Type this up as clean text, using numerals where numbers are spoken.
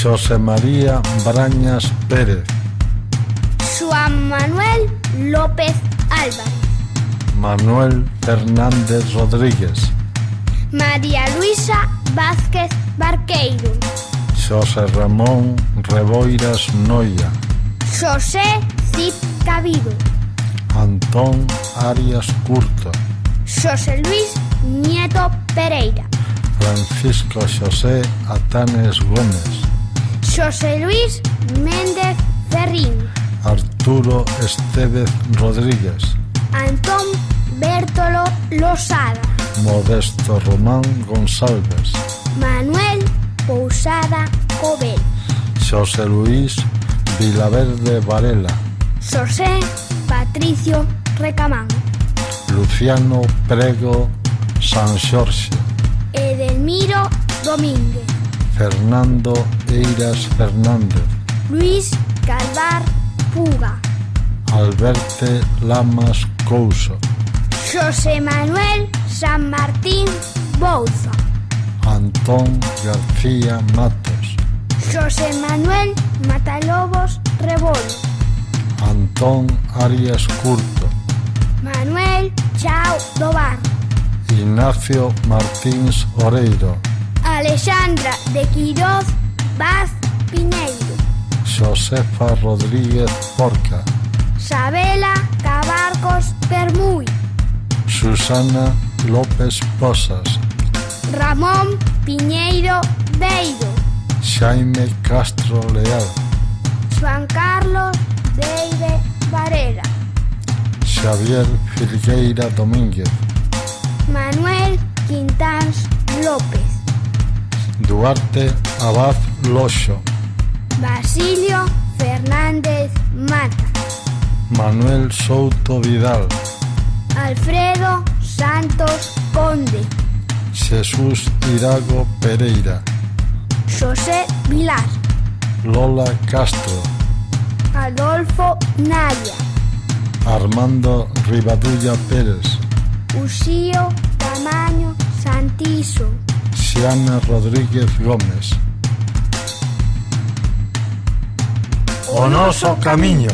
José María Brañas Pérez, Juan Manuel López Álvarez, Manuel Fernández Rodríguez, María Luisa Vázquez Barqueiro, José Ramón Reboiras Noia, José Cid Cabido, Antón Arias Curto, José Luis Nieto Pereira, Francisco José Atanes Gómez, José Luis Méndez Ferrín, Arturo Estevez Rodríguez, Antón Bértolo Losada, Modesto Román González, Manuel Pousada Cobel, José Luis Vilaverde Varela, José Patricio Recamán, Luciano Prego San Xorxe, Edelmiro Domínguez, Fernando Eiras Fernández, Luis Calvar Puga, Alberte Lamas Couso, José Manuel San Martín Bouza, Antón García Matos, José Manuel Matalobos Rebolo, Antón Arias Curto, Manuel Chao Dobar, Ignacio Martins Oreiro, Alexandra de Quiroz Vaz Piñeiro, Josefa Rodríguez Porca, Sabela Cabarcos Permuy, Susana López Posas, Ramón Piñeiro Beiro, Xaime Castro Leal, Juan Carlos Deide Varela, Xavier Filgueira Domínguez, Manuel Quintans López, Duarte Abad Loxo, Basilio Fernández Mata, Manuel Souto Vidal, Alfredo Santos Conde, Jesús Irago Pereira, José Vilar, Lola Castro, Adolfo Navia, Armando Rivadulla Pérez, Uxío Tamaño Santiso, Xiana Rodríguez Gómez. O noso camiño.